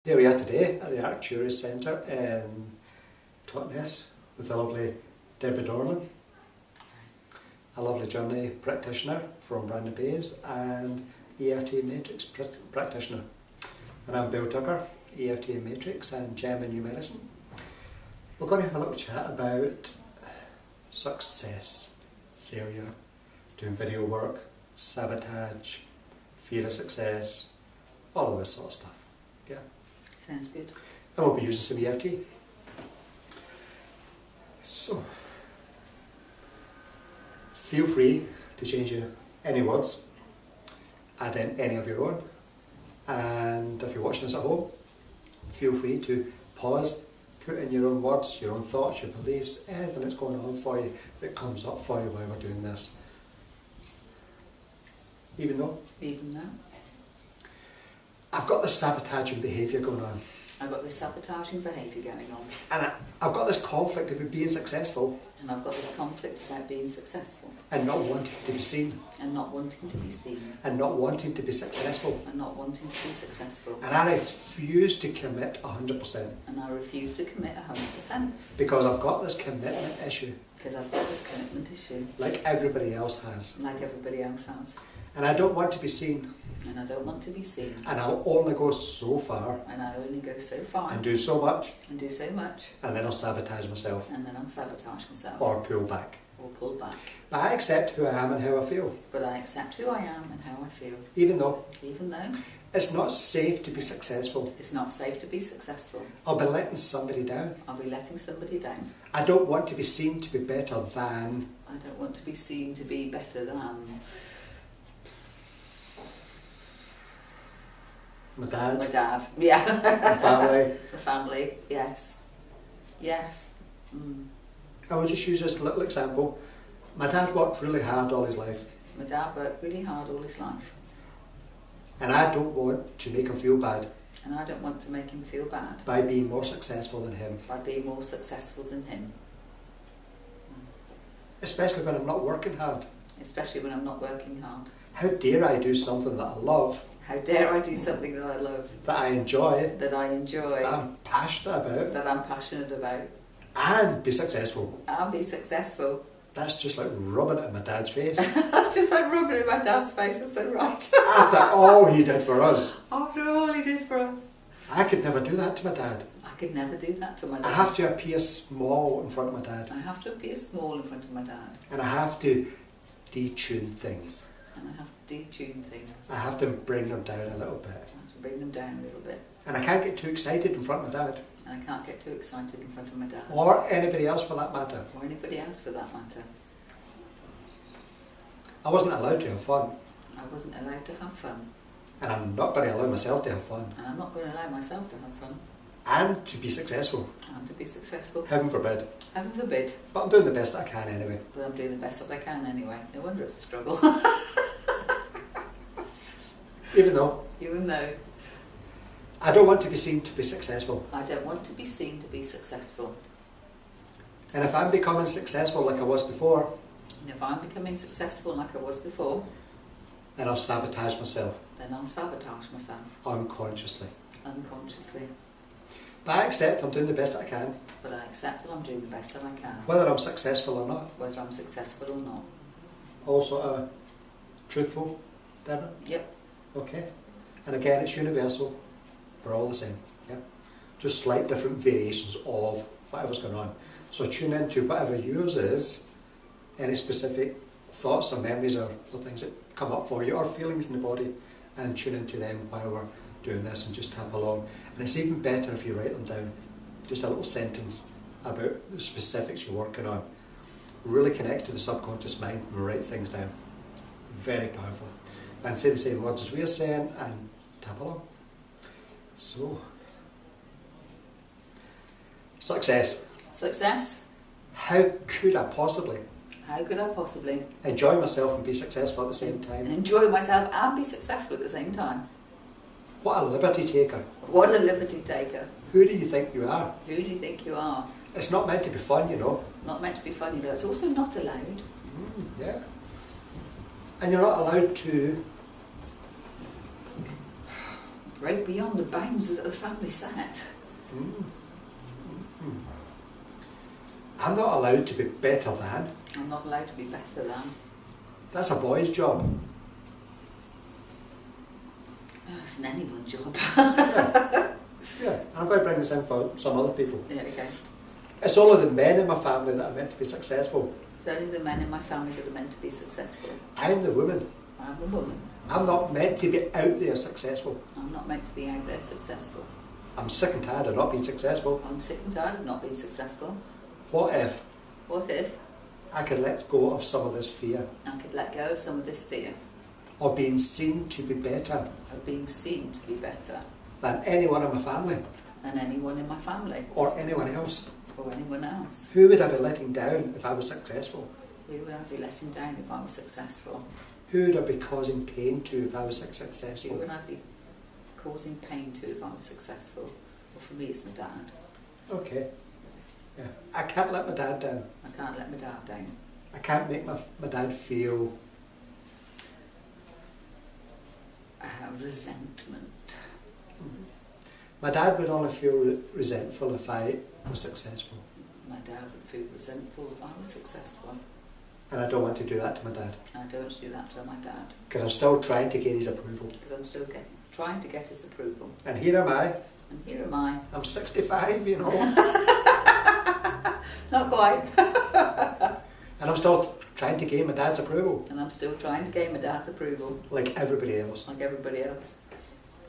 Here we are today at the Arcturus Centre in Totnes with the lovely Deborah Dorman, a lovely journey practitioner from Brandon Bays and EFT Matrix practitioner. And I'm Bill Tucker, EFT Matrix and Gem and New Medicine. We're going to have a little chat about success, failure, doing video work, sabotage, fear of success, all of this sort of stuff. Yeah. Sounds good. And we'll be using some EFT. So, feel free to change any words, add in any of your own, and if you're watching this at home, feel free to pause, put in your own words, your own thoughts, your beliefs, anything that's going on for you, that comes up for you while we're doing this. Even though I've got this sabotaging behaviour going on. I've got this sabotaging behaviour going on. And I've got this conflict about being successful. And I've got this conflict about being successful. And not wanting to be seen. And not wanting to be seen. And not wanting to be successful. And not wanting to be successful. And I refuse to commit 100%. And I refuse to commit 100%. Because I've got this commitment issue. Because I've got this commitment issue. Like everybody else has. Like everybody else has. And I don't want to be seen. And I don't want to be seen. And I'll only go so far. And I'll only go so far. And do so much. And do so much. And then I'll sabotage myself. And then I'll sabotage myself. Or pull back. Or pull back. But I accept who I am and how I feel. But I accept who I am and how I feel. Even though it's not safe to be successful. It's not safe to be successful. I'll be letting somebody down. I'll be letting somebody down. I don't want to be seen to be better than. I don't want to be seen to be better than. My dad. My dad, yeah. My family. The family, yes. Yes. I will just use this little example. My dad worked really hard all his life. My dad worked really hard all his life. And I don't want to make him feel bad. And I don't want to make him feel bad. By being more successful than him. By being more successful than him. Especially when I'm not working hard. Especially when I'm not working hard. How dare I do something that I love? How dare I do something that I love? That I enjoy. That I enjoy. That I'm passionate about. That I'm passionate about. And be successful. And be successful. That's just like rubbing it in my dad's face. That's just like rubbing it in my dad's face, that's so right. After all he did for us. After all he did for us. I could never do that to my dad. I could never do that to my dad. I have to appear small in front of my dad. I have to appear small in front of my dad. And I have to detune things. And I have to detune things. I have to bring them down a little bit. I have to bring them down a little bit. And I can't get too excited in front of my dad. And I can't get too excited in front of my dad. Or anybody else for that matter. Or anybody else for that matter. I wasn't allowed to have fun. I wasn't allowed to have fun. And I'm not going to allow myself to have fun. And I'm not going to allow myself to have fun. And to be successful. And to be successful. Heaven forbid. Heaven forbid. But I'm doing the best that I can anyway. But I'm doing the best that I can anyway. No wonder it's a struggle. Even though I don't want to be seen to be successful. I don't want to be seen to be successful. And if I'm becoming successful like I was before, and if I'm becoming successful like I was before, then I'll sabotage myself. Then I'll sabotage myself. Unconsciously. Unconsciously. But I accept I'm doing the best that I can. But I accept that I'm doing the best that I can. Whether I'm successful or not. Whether I'm successful or not. Also truthful, Deborah? Yep. Okay. And again, it's universal. We're all the same. Yeah. Just slight different variations of whatever's going on. So tune into whatever yours is, any specific thoughts or memories or things that come up for you, or feelings in the body, and tune into them while we're doing this and just tap along. And it's even better if you write them down. Just a little sentence about the specifics you're working on. Really connects to the subconscious mind when we write things down. Very powerful. And say the same words as we're saying and tap along. So, success. Success. How could I possibly enjoy myself and be successful at the same time? And enjoy myself and be successful at the same time. What a liberty taker. What a liberty taker. Who do you think you are? Who do you think you are? It's not meant to be fun, you know. It's not meant to be fun, you know. It's also not allowed. Yeah. And you're not allowed to break beyond the bounds that the family set. I'm not allowed to be better than. I'm not allowed to be better than. That's a boy's job. It's an anyone's job. Yeah, I'm going to bring this in for some other people. Yeah, okay. It's only the men in my family that are meant to be successful. It's only the men in my family that are meant to be successful. I'm the woman. I'm the woman. I'm not meant to be out there successful. I'm not meant to be out there successful. I'm sick and tired of not being successful. I'm sick and tired of not being successful. What if I could let go of some of this fear could let go of some of this fear of being seen to be better of being seen to be better than anyone in my family than anyone in my family or anyone else? or anyone else? Who would I be letting down if I was successful? Who would I be letting down if I was successful? Who would I be causing pain to if I was Who successful? would I be causing pain to if I was successful? Well, for me, it's my dad. Okay. Yeah. I can't let my dad down. I can't let my dad down. I can't make my dad feel Resentment. My dad would only feel resentful if I was successful. My dad would feel resentful if I was successful. And I don't want to do that to my dad. I don't want to do that to my dad. Because I'm still trying to gain his approval. Because I'm still trying to get his approval. And here am I. And here am I. I'm 65, you know. Not quite. And I'm still trying to gain my dad's approval. And I'm still trying to gain my dad's approval. Like everybody else. Like everybody else.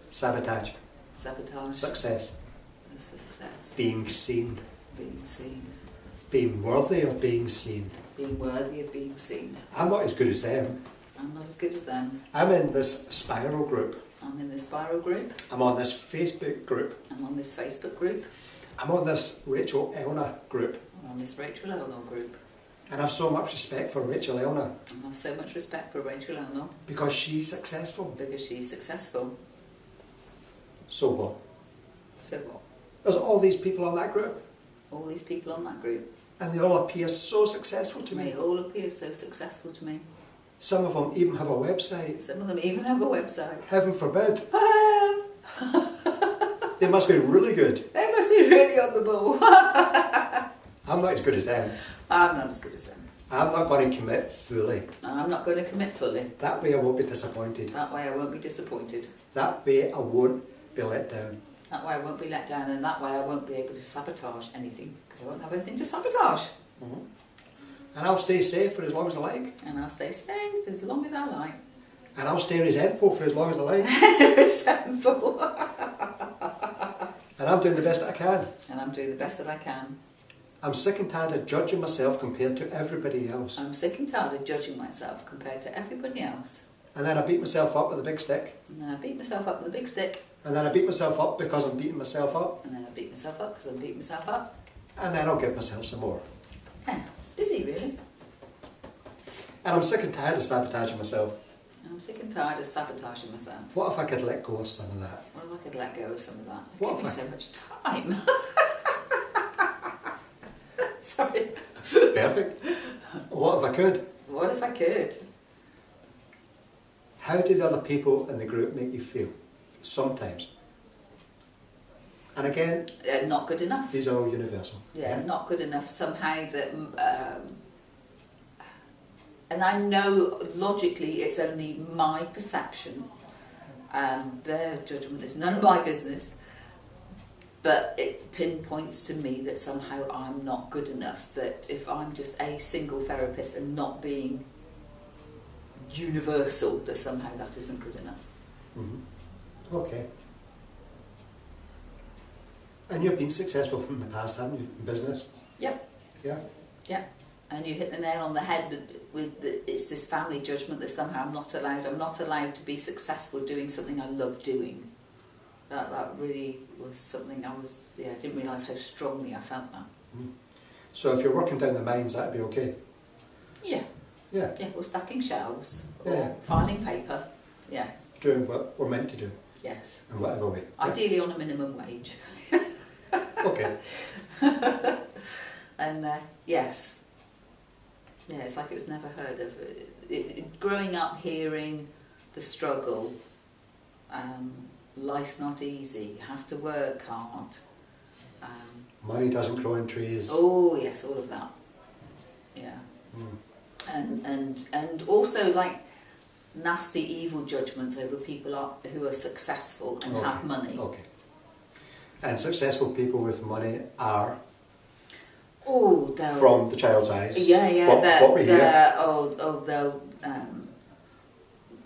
Sabotage. Sabotage. Success. Success. Being seen. Being seen. Being worthy of being seen. Being worthy of being seen. I'm not as good as them. I'm not as good as them. I'm in this spiral group. I'm in this spiral group. I'm on this Facebook group. I'm on this Facebook group. I'm on this Rachel Elna group. I'm on this Rachel Elnor group. And I have so much respect for Rachel Elna. And I have so much respect for Rachel Elnor. Because she's successful. Because she's successful. So what? So what? There's all these people on that group. All these people on that group. And they all appear so successful to me. They all appear so successful to me. Some of them even have a website. Some of them even have a website. Heaven forbid. They must be really good. They must be really on the ball. I'm not as good as them. I'm not as good as them. I'm not going to commit fully. I'm not going to commit fully. That way I won't be disappointed. That way I won't be disappointed. That way I won't be let down. That way I won't be let down, and that way I won't be able to sabotage anything, because I won't have anything to sabotage. And I'll stay safe for as long as I like. And I'll stay safe as long as I like. And I'll stay resentful for as long as I like. Resentful. And I'm doing the best that I can. And I'm doing the best that I can. I'm sick and tired of judging myself compared to everybody else. I'm sick and tired of judging myself compared to everybody else. And then I beat myself up with a big stick. And then I beat myself up with a big stick. And then I beat myself up because I'm beating myself up. And then I beat myself up because I'm beating myself up. And then I'll give myself some more. Yeah, it's busy really. And I'm sick and tired of sabotaging myself. And I'm sick and tired of sabotaging myself. What if I could let go of some of that? What if I could let go of some of that? It'd What give me if so much time. Sorry. Perfect. What if I could? What if I could? How do the other people in the group make you feel? Sometimes. And again, Not good enough. these are all universal. Yeah, not good enough. Somehow that... and I know logically it's only my perception. Their judgment is none of my business. But it pinpoints to me that somehow I'm not good enough. That if I'm just a single therapist and not being universal, that somehow that isn't good enough. Okay. And you've been successful from the past, haven't you, in business? Yep. Yeah. Yeah. And you hit the nail on the head with it's this family judgment that somehow I'm not allowed to be successful doing something I love doing. That really was something I didn't realise how strongly I felt that. So if you're working down the mines, that'd be okay? Yeah. Yeah. Yeah, or stacking shelves, or Yeah. filing paper. Yeah. Doing what we're meant to do, Yes. in whatever way. Yeah. Ideally on a minimum wage. Okay. And yes. Yeah, it's like it was never heard of. Growing up hearing the struggle, life's not easy, you have to work hard. Money doesn't grow on trees. Oh yes, all of that. Yeah. And also like nasty evil judgments over people who are successful and have money. Okay. And successful people with money are, from the child's eyes, what we hear.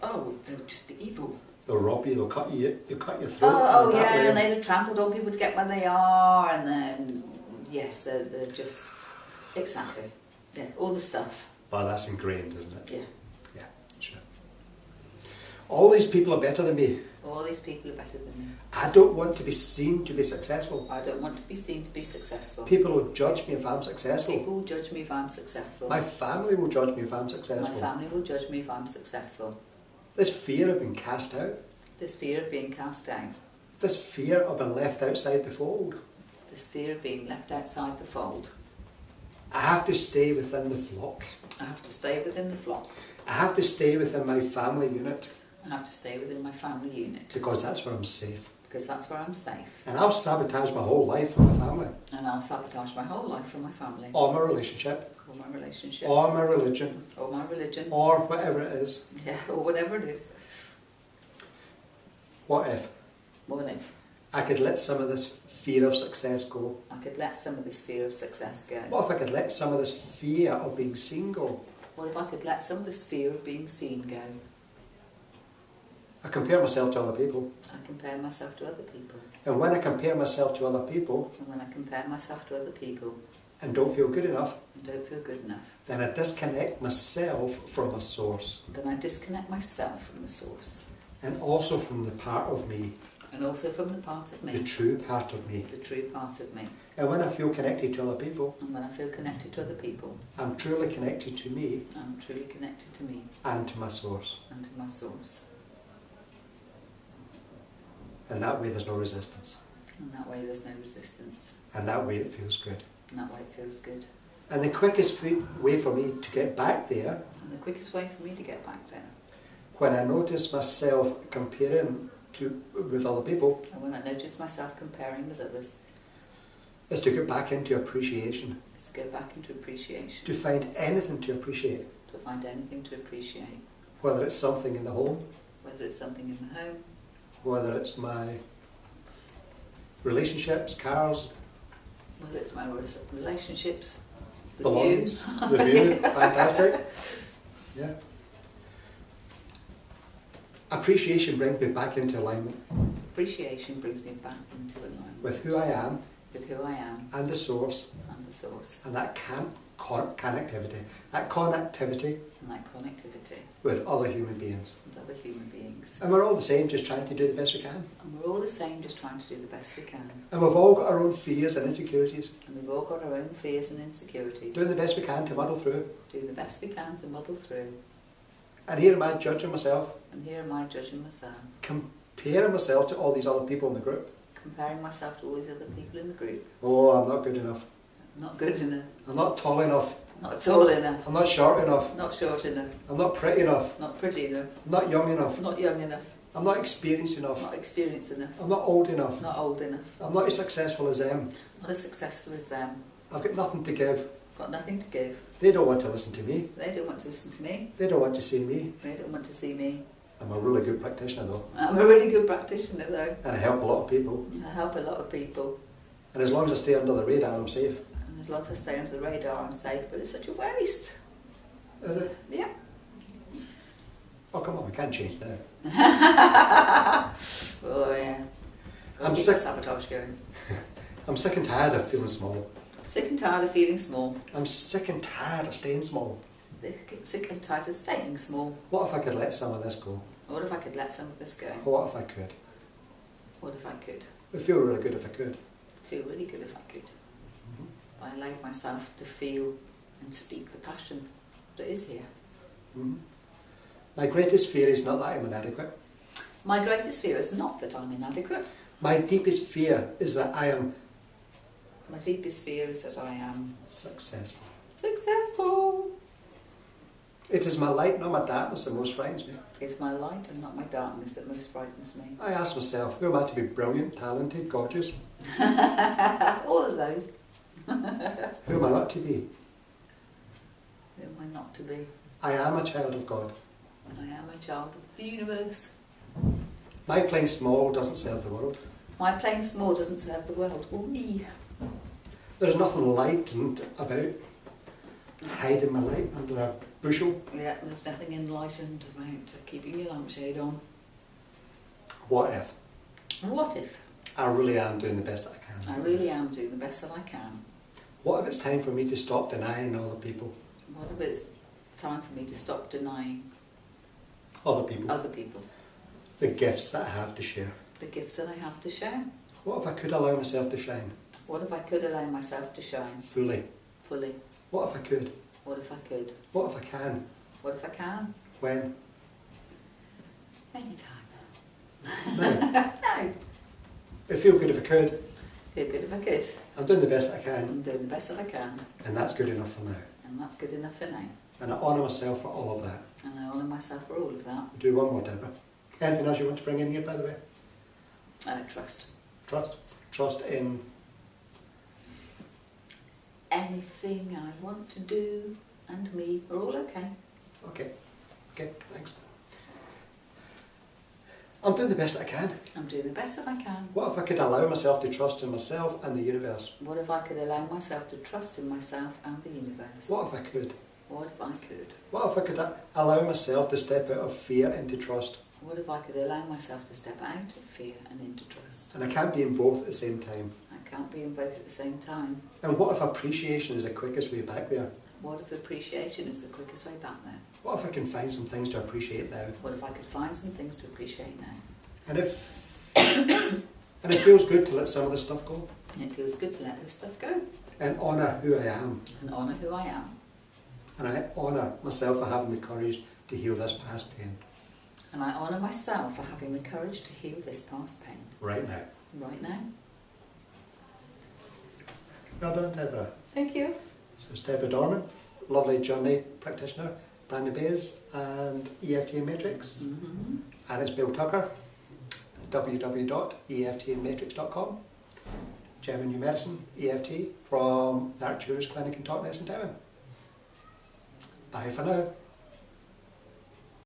They'll just be evil. They'll rob you, they'll cut your throat. And they'd have trampled on people to get where they are, and then, yes, they're just, exactly, yeah, all the stuff. Well, that's ingrained, isn't it? Yeah. Yeah, sure. All these people are better than me. All these people are better than me. I don't want to be seen to be successful. I don't want to be seen to be successful. People will judge me if I'm successful. People will judge me if I'm successful. My family will judge me if I'm successful. My family will judge me if I'm successful. This fear of being cast out. This fear of being cast out. This fear of being left outside the fold. This fear of being left outside the fold. I have to stay within the flock. I have to stay within the flock. I have to stay within my family unit. I have to stay within my family unit. Because that's where I'm safe. Because that's where I'm safe. And I'll sabotage my whole life for my family. And I'll sabotage my whole life for my family. Or my relationship. Or my relationship. Or my religion. Or my religion. Or whatever it is. Yeah, or whatever it is. What if? What if? I could let some of this fear of success go. I could let some of this fear of success go. What if I could let some of this fear of being seen go? What if I could let some of this fear of being seen go? I compare myself to other people. I compare myself to other people. And when I compare myself to other people, and when I compare myself to other people, and don't feel good enough, and don't feel good enough, then I disconnect myself from the source. Then I disconnect myself from the source. And also from the part of me. And also from the part of me. The true part of me. The true part of me. And when I feel connected to other people, and when I feel connected to other people, I'm truly connected to me. I'm truly connected to me. And to my source. And to my source. And that way there's no resistance. And that way there's no resistance. And that way it feels good. And that way it feels good. And the quickest way for me to get back there, and the quickest way for me to get back there, when I notice myself comparing with other people, and when I notice myself comparing with others, is to get back into appreciation. Is to go back into appreciation. To find anything to appreciate. To find anything to appreciate. Whether it's something in the home. Whether it's something in the home. Whether it's my relationships, cars. Whether it's my relationships, the belongings, view. The view, fantastic. Yeah. Appreciation brings me back into alignment. Appreciation brings me back into alignment. With who I am. With who I am. And the source. And the source. And that connectivity. That connectivity. And that connectivity. With other human beings. With other human beings. And we're all the same, just trying to do the best we can. And we're all the same, just trying to do the best we can. And we've all got our own fears and insecurities. And we've all got our own fears and insecurities. Doing the best we can to muddle through. Doing the best we can to muddle through. And here am I judging myself. And here am I judging myself. Comparing myself to all these other people in the group. Comparing myself to all these other people in the group. Oh, I'm not good enough. Not good enough. I'm not tall enough. Not tall enough. I'm not short enough. Not short enough. I'm not pretty enough. Not pretty enough. I'm not young enough. Not young enough. I'm not experienced enough. Not experienced enough. I'm not old enough. Not old enough. I'm not as successful as them. Not as successful as them. I've got nothing to give. Got nothing to give. They don't want to listen to me. They don't want to listen to me. They don't want to see me. They don't want to see me. I'm a really good practitioner though. I'm a really good practitioner though. And I help a lot of people. I help a lot of people. And as long as I stay under the radar, I'm safe. And as long as I stay under the radar, I'm safe. But it's such a waste. Is it? Yeah. Oh, come on, we can't change now. Oh, yeah. I'm keep sick. the sabotage going. I'm sick and tired of feeling small. Sick and tired of feeling small. I'm sick and tired of staying small. Sick and tired of staying small. What if I could let some of this go? What if I could let some of this go? What if I could? What if I could? It would feel really good if I could. Feel really good if I could. I allowed myself to feel and speak the passion that is here. My greatest fear is not that I'm inadequate. My greatest fear is not that I'm inadequate. My deepest fear is that I am... My deepest fear is that I am... successful. Successful! It is my light, not my darkness, that most frightens me. It's my light and not my darkness that most frightens me. I ask myself, who am I to be brilliant, talented, gorgeous? All of those. Who am I not to be? Who am I not to be? I am a child of God. I am a child of the universe. My playing small doesn't serve the world. My playing small doesn't serve the world, or me. There's nothing lightened about hiding my light under a bushel. Yeah, there's nothing enlightened about keeping your lampshade on. What if? What if? I really am doing the best that I can. I really am doing the best that I can. What if it's time for me to stop denying other people? What if it's time for me to stop denying Other people. other people The gifts that I have to share. the gifts that I have to share? What if I could allow myself to shine? What if I could allow myself to shine Fully. fully? What if I could? What if I could? What if I can? What if I can? When? Anytime. Now. No. It'd feel good if I could. Feel good if I could. I'm doing the best I can. I'm doing the best that I can. And that's good enough for now. And that's good enough for now. And I honour myself for all of that. And I honour myself for all of that. We'll do one more, Deborah. Anything else you want to bring in here, by the way? Trust. Trust. Trust in... Anything I want to do and me are all okay. Okay. Okay, thanks. I'm doing the best I can. I'm doing the best that I can. What if I could allow myself to trust in myself and the universe? What if I could allow myself to trust in myself and the universe? What if I could? What if I could? What if I could allow myself to step out of fear into trust? What if I could allow myself to step out of fear and into trust? And I can't be in both at the same time. I can't be in both at the same time. And what if appreciation is the quickest way back there? What if appreciation is the quickest way back there? What if I can find some things to appreciate now? What if I could find some things to appreciate now? And if... and it feels good to let some of this stuff go. And it feels good to let this stuff go. And honour who I am. And honour who I am. And I honour myself for having the courage to heal this past pain. And I honour myself for having the courage to heal this past pain. Right now. Right now. Well done, Deborah. Thank you. So it's Deborah Dorman, lovely journey practitioner, Brandy Bays and EFT and Matrix. Mm-hmm. And it's Bill Tucker, www.eftandmatrix.com. German New Medicine, EFT, from the Arcturus Clinic Totnes in Devon. Bye for now.